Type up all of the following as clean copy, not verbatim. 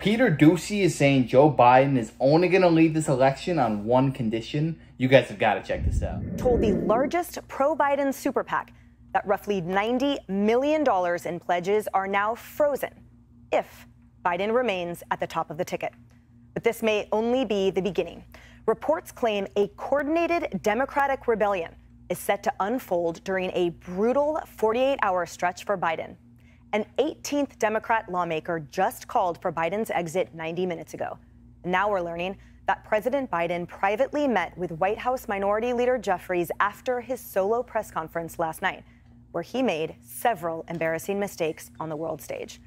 Peter Doocy is saying Joe Biden is only going to lead this election on one condition. You guys have got to check this out. Told the largest pro-Biden super PAC that roughly $90 million in pledges are now frozen if Biden remains at the top of the ticket. But this may only be the beginning. Reports claim a coordinated Democratic rebellion is set to unfold during a brutal 48-hour stretch for Biden. An 18th Democrat lawmaker just called for Biden's exit 90 minutes ago. Now we're learning that President Biden privately met with White House Minority Leader Jeffries after his solo press conference last night, where he made several embarrassing mistakes on the world stage.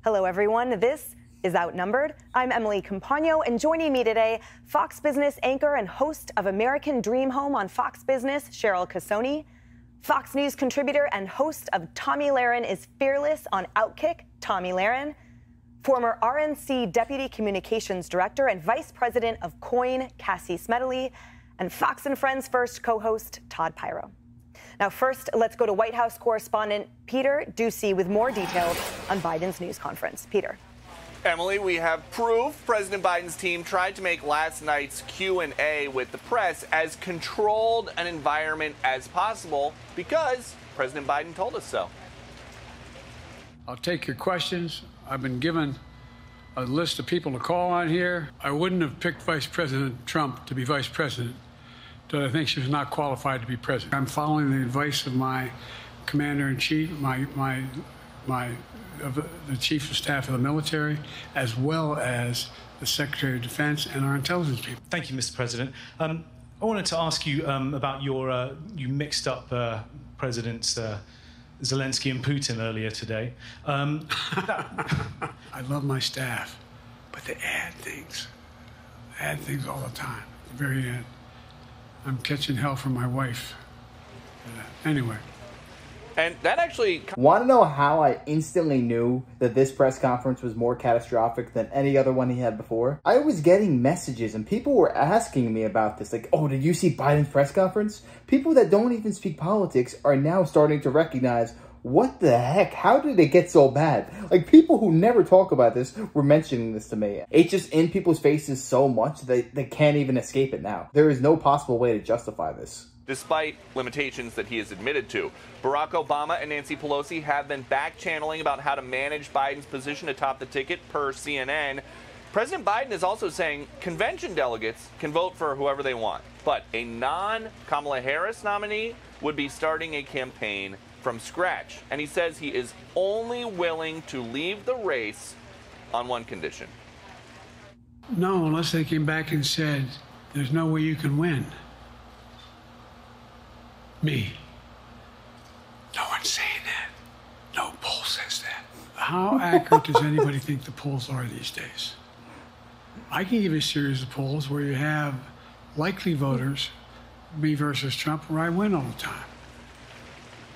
Hello, everyone. This is Outnumbered. I'm Emily Compagno, and joining me today, Fox Business anchor and host of American Dream Home on Fox Business, Cheryl Casoni, Fox News contributor and host of Tommy Lahren is Fearless on Outkick, Tommy Lahren, former RNC Deputy Communications Director and Vice President of COIN, Cassie Smedley, and Fox and Friends First co-host Todd Pyro. Now, first, let's go to White House correspondent Peter Doocy with more details on Biden's news conference. Peter. Emily, we have proof President Biden's team tried to make last night's Q&A with the press as controlled an environment as possible because President Biden told us so. I'll take your questions. I've been given a list of people to call on here. I wouldn't have picked Vice President Trump to be vice president, but I think she was not qualified to be president. I'm following the advice of my commander-in-chief, the chief of staff of the military, as well as the Secretary of Defense and our intelligence people. Thank you, Mr. President. I wanted to ask you about your, you mixed up Presidents Zelensky and Putin earlier today. I love my staff, but they add things all the time. At the very end, I'm catching hell from my wife. Anyway. And that actually... Want to know how I instantly knew that this press conference was more catastrophic than any other one he had before? I was getting messages and people were asking me about this. Like, oh, did you see Biden's press conference? People that don't even speak politics are now starting to recognize, what the heck? How did it get so bad? Like, people who never talk about this were mentioning this to me. It's just in people's faces so much that they can't even escape it now. There is no possible way to justify this. Despite limitations that he has admitted to, Barack Obama and Nancy Pelosi have been back-channeling about how to manage Biden's position atop the ticket, per CNN. President Biden is also saying convention delegates can vote for whoever they want, but a non-Kamala Harris nominee would be starting a campaign from scratch. And he says he is only willing to leave the race on one condition. No, unless they came back and said, there's no way you can win. Me. No one's saying that. No poll says that. How accurate does anybody think the polls are these days? I can give you a series of polls where you have likely voters, me versus Trump, where I win all the time.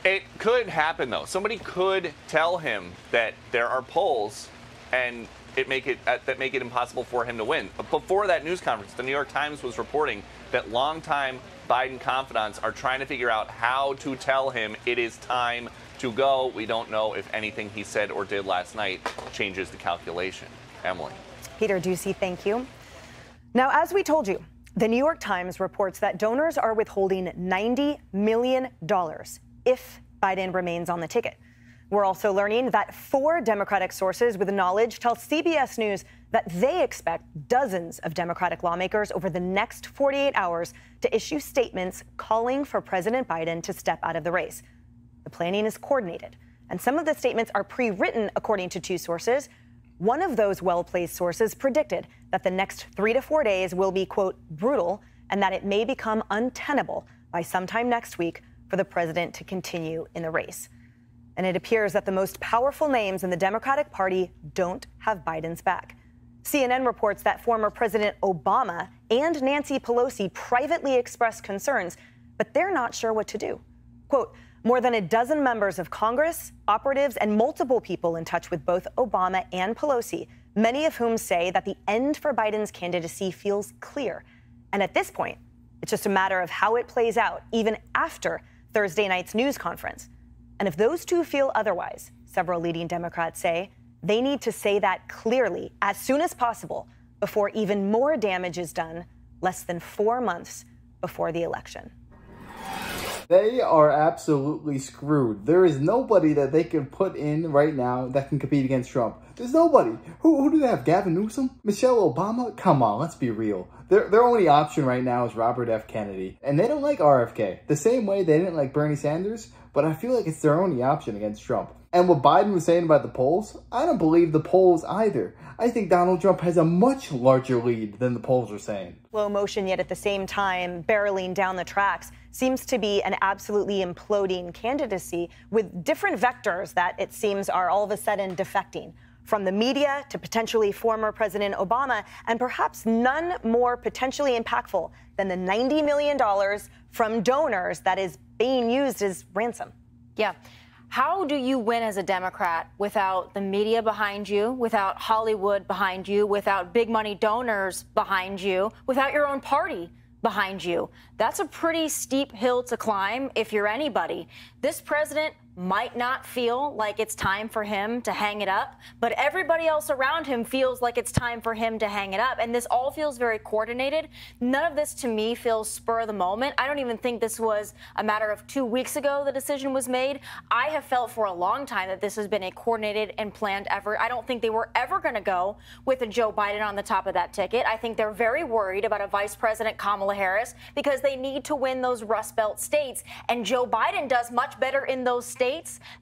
It could happen, though. Somebody could tell him that there are polls and that make it impossible for him to win. But before that news conference, the New York Times was reporting that longtime Biden confidants are trying to figure out how to tell him it is time to go. We don't know if anything he said or did last night changes the calculation. Emily. Peter Doocy, thank you. Now, as we told you, the New York Times reports that donors are withholding $90 million if Biden remains on the ticket. We're also learning that 4 Democratic sources with knowledge tell CBS News that they expect dozens of Democratic lawmakers over the next 48 hours to issue statements calling for President Biden to step out of the race. The planning is coordinated, and some of the statements are pre-written, according to 2 sources. One of those well-placed sources predicted that the next 3 to 4 days will be, quote, brutal, and that it may become untenable by sometime next week for the president to continue in the race. And it appears that the most powerful names in the Democratic Party don't have Biden's back. CNN reports that former President Obama and Nancy Pelosi privately expressed concerns, but they're not sure what to do. Quote, more than a dozen members of Congress, operatives, and multiple people in touch with both Obama and Pelosi, many of whom say that the end for Biden's candidacy feels clear. And at this point, it's just a matter of how it plays out, even after Thursday night's news conference. And if those two feel otherwise, several leading Democrats say, They need to say that clearly as soon as possible before even more damage is done less than 4 months before the election. They are absolutely screwed. There is nobody that they can put in right now that can compete against Trump. There's nobody. Who do they have? Gavin Newsom? Michelle Obama? Come on, let's be real. Their only option right now is Robert F. Kennedy. And they don't like RFK. The same way they didn't like Bernie Sanders, but I feel like it's their only option against Trump. And what Biden was saying about the polls, I don't believe the polls either. I think Donald Trump has a much larger lead than the polls are saying. Slow motion, yet at the same time barreling down the tracks, seems to be an absolutely imploding candidacy with different vectors that it seems are all of a sudden defecting. From the media to potentially former President Obama, and perhaps none more potentially impactful than the $90 million from donors that is being used as ransom. Yeah. How do you win as a Democrat without the media behind you, without Hollywood behind you, without big money donors behind you, without your own party behind you? That's a pretty steep hill to climb if you're anybody. This president might not feel like it's time for him to hang it up, but everybody else around him feels like it's time for him to hang it up. And this all feels very coordinated. None of this to me feels spur of the moment. I don't even think this was a matter of 2 weeks ago the decision was made. I have felt for a long time that this has been a coordinated and planned effort. I don't think they were ever going to go with a Joe Biden on the top of that ticket. I think they're very worried about a Vice President Kamala Harris because they need to win those Rust Belt states. And Joe Biden does much better in those states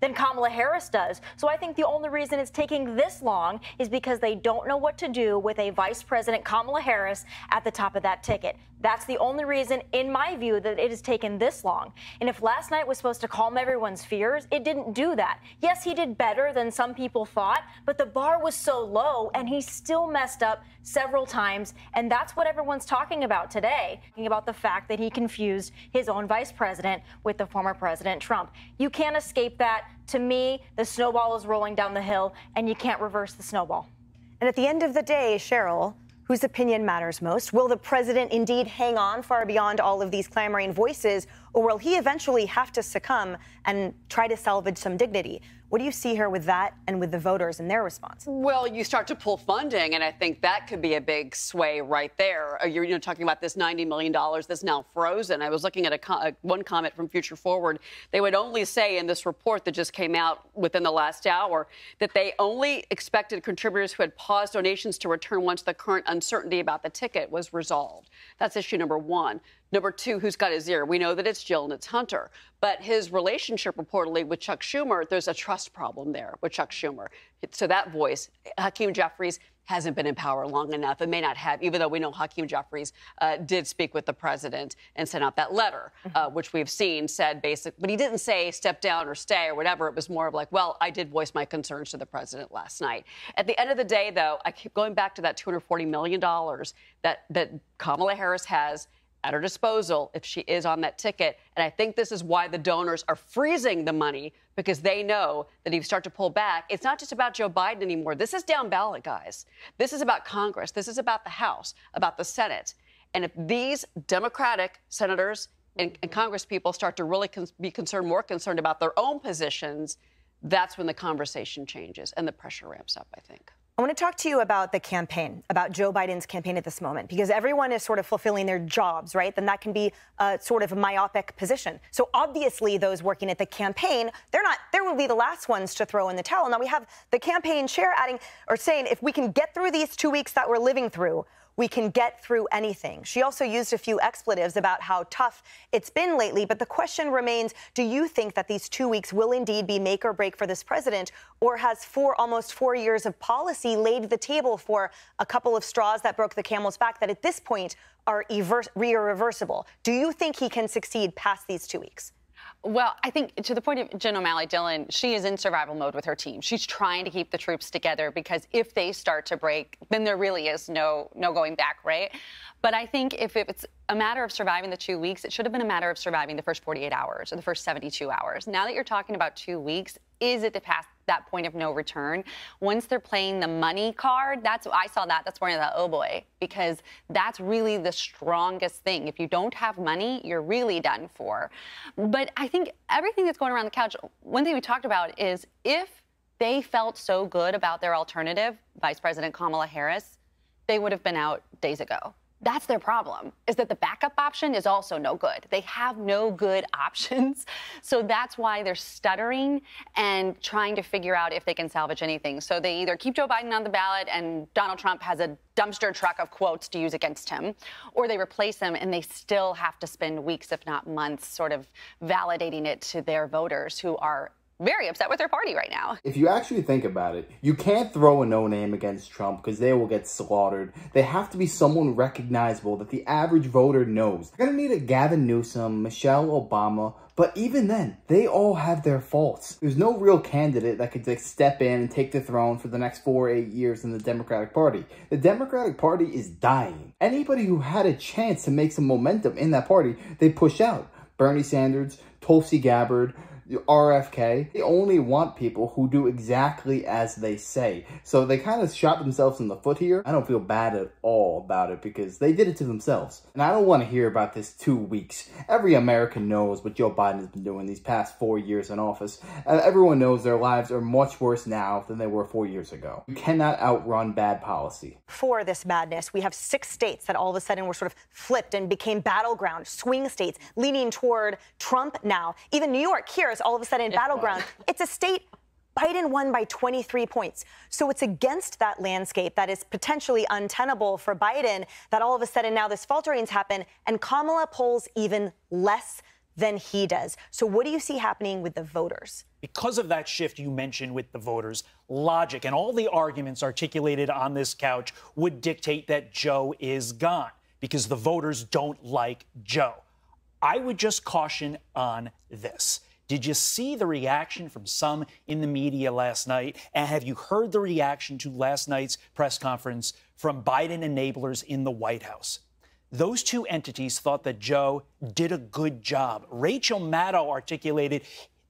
than Kamala Harris does. So I think the only reason it's taking this long is because they don't know what to do with a Vice President Kamala Harris at the top of that ticket. That's the only reason, in my view, that it has taken this long. And if last night was supposed to calm everyone's fears, it didn't do that. Yes, he did better than some people thought, but the bar was so low and he still messed up several times. And that's what everyone's talking about today, talking about the fact that he confused his own vice president with the former President Trump. You can't escape that. To me, the snowball is rolling down the hill and you can't reverse the snowball. And at the end of the day, Cheryl, whose opinion matters most? Will the president indeed hang on far beyond all of these clamoring voices, or will he eventually have to succumb and try to salvage some dignity? What do you see here with that and with the voters and their response? Well, you start to pull funding, and I think that could be a big sway right there. You're talking about this $90 million that's now frozen. I was looking at one comment from Future Forward. They would only say in this report that just came out within the last hour that they only expected contributors who had paused donations to return once the current uncertainty about the ticket was resolved. That's issue number one. Number two, who's got his ear? We know that it's Jill and it's Hunter. But his relationship reportedly with Chuck Schumer, there's a trust problem there with Chuck Schumer. So that voice, Hakeem Jeffries, hasn't been in power long enough and may not have, even though we know Hakeem Jeffries did speak with the president and sent out that letter, which we've seen said basic, but he didn't say step down or stay or whatever. It was more of like, well, I did voice my concerns to the president last night. At the end of the day, though, I keep going back to that $240 million that Kamala Harris has at her disposal if she is on that ticket. And I think this is why the donors are freezing the money, because they know that if you start to pull back, it's not just about Joe Biden anymore. This is down ballot, guys. This is about Congress. This is about the House, about the Senate. And if these Democratic senators and Congress people start to really be more concerned about their own positions, that's when the conversation changes and the pressure ramps up, I think. I want to talk to you about the campaign, about Joe Biden's campaign at this moment, because everyone is sort of fulfilling their jobs, right? Then that can be a sort of a myopic position. So obviously those working at the campaign, they will be the last ones to throw in the towel. Now we have the campaign chair saying, if we can get through these 2 weeks that we're living through, we can get through anything. She also used a few expletives about how tough it's been lately. But the question remains, do you think that these 2 weeks will indeed be make or break for this president? Or has almost 4 years of policy laid the table for a couple of straws that broke the camel's back that at this point are irreversible? Do you think he can succeed past these 2 weeks? Well, I think to the point of Jen O'Malley Dillon, she is in survival mode with her team. She's trying to keep the troops together because if they start to break, then there really is no going back, right? But I think if it's a matter of surviving the 2 weeks, it should have been a matter of surviving the first 48 hours or the first 72 hours. Now that you're talking about 2 weeks, is it to pass that point of no return? Once they're playing the money card, I saw that's where I thought, oh boy, because that's really the strongest thing. If you don't have money, you're really done for. But I think everything that's going around the couch, one thing we talked about is if they felt so good about their alternative, Vice President Kamala Harris, they would have been out days ago. That's their problem, is that the backup option is also no good. They have no good options. So that's why they're stuttering and trying to figure out if they can salvage anything. So they either keep Joe Biden on the ballot and Donald Trump has a dumpster truck of quotes to use against him, or they replace him and they still have to spend weeks, if not months, sort of validating it to their voters who are very upset with their party right now. If you actually think about it, you can't throw a no-name against Trump because they will get slaughtered. They have to be someone recognizable that the average voter knows. You're gonna need a Gavin Newsom, Michelle Obama, but even then, they all have their faults. There's no real candidate that could step in and take the throne for the next 4 or 8 years in the Democratic Party. The Democratic Party is dying. Anybody who had a chance to make some momentum in that party, they push out. Bernie Sanders, Tulsi Gabbard, RFK, they only want people who do exactly as they say. So they kind of shot themselves in the foot here. I don't feel bad at all about it because they did it to themselves. And I don't want to hear about this 2 weeks. Every American knows what Joe Biden has been doing these past 4 years in office. Everyone knows their lives are much worse now than they were 4 years ago. You cannot outrun bad policy. For this madness, we have 6 states that all of a sudden were sort of flipped and became battleground swing states, leaning toward Trump now. Even New York here is all of a sudden battleground. It's a state Biden won by 23 points. So it's against that landscape that is potentially untenable for Biden that all of a sudden now this faltering's happened and Kamala polls even less than he does. So what do you see happening with the voters? Because of that shift you mentioned with the voters, logic and all the arguments articulated on this couch would dictate that Joe is gone because the voters don't like Joe. I would just caution on this. Did you see the reaction from some in the media last night? And have you heard the reaction to last night's press conference from Biden enablers in the White House? Those two entities thought that Joe did a good job. Rachel Maddow articulated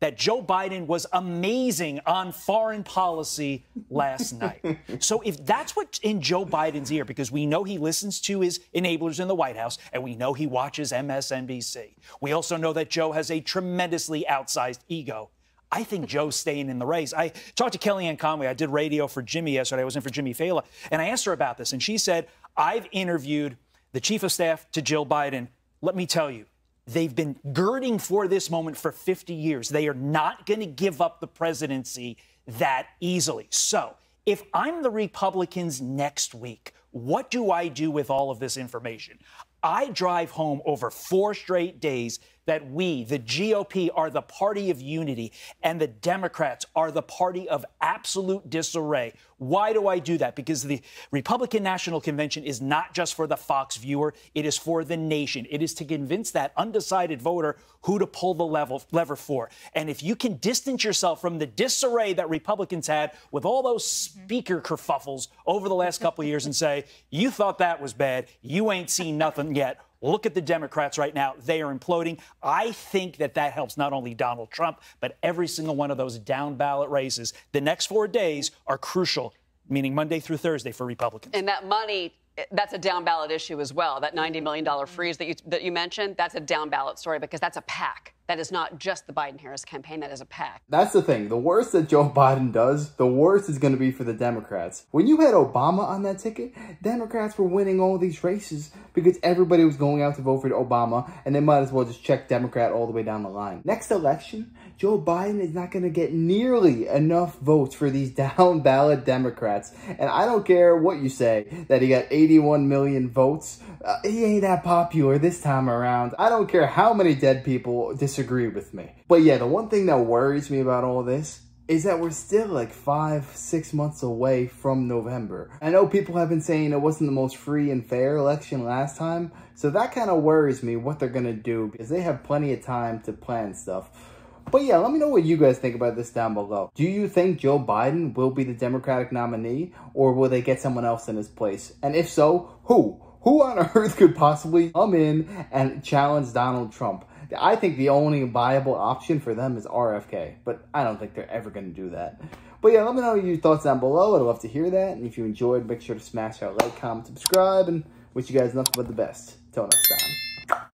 that Joe Biden was amazing on foreign policy last night. So if that's what's in Joe Biden's ear, because we know he listens to his enablers in the White House, and we know he watches MSNBC. We also know that Joe has a tremendously outsized ego. I think Joe's staying in the race. I talked to Kellyanne Conway. I did radio for Jimmy yesterday. I was in for Jimmy Fallon. And I asked her about this, and she said, I've interviewed the chief of staff to Jill Biden. Let me tell you, they've been girding for this moment for 50 years. They are not going to give up the presidency that easily. So if I'm the Republicans next week, what do I do with all of this information? I drive home over 4 straight days that we, the GOP, are the party of unity and the Democrats are the party of absolute disarray. Why do I do that? Because the Republican National Convention is not just for the Fox viewer. It is for the nation. It is to convince that undecided voter who to pull the lever for. And if you can distance yourself from the disarray that Republicans had with all those speaker kerfuffles over the last couple of years and say, you thought that was bad, you ain't seen nothing yet. Look at the Democrats right now. They are imploding. I think that that helps not only Donald Trump, but every single one of those down ballot races. The next 4 days are crucial, meaning Monday through Thursday for Republicans. And that money, that's a down ballot issue as well. That $90 million freeze that you mentioned, that's a down ballot story because that's a PAC. That is not just the Biden-Harris campaign. That is a PAC. That's the thing. The worse that Joe Biden does, the worse it's going to be for the Democrats. When you had Obama on that ticket, Democrats were winning all these races because everybody was going out to vote for Obama, and they might as well just check Democrat all the way down the line. Next election, Joe Biden is not going to get nearly enough votes for these down-ballot Democrats. And I don't care what you say, that he got 81 million votes. He ain't that popular this time around. I don't care how many dead people disagree with me. But yeah, the one thing that worries me about all this is that we're still like 5-6 months away from November. I know people have been saying it wasn't the most free and fair election last time, so that kind of worries me what they're gonna do because they have plenty of time to plan stuff. But yeah, let me know what you guys think about this down below. Do you think Joe Biden will be the Democratic nominee, or will they get someone else in his place? And if so, who? Who on earth could possibly come in and challenge Donald Trump? I think the only viable option for them is RFK, but I don't think they're ever going to do that. But yeah, let me know your thoughts down below. I'd love to hear that. And if you enjoyed, make sure to smash that like, comment, subscribe, and wish you guys nothing but the best. Till next time.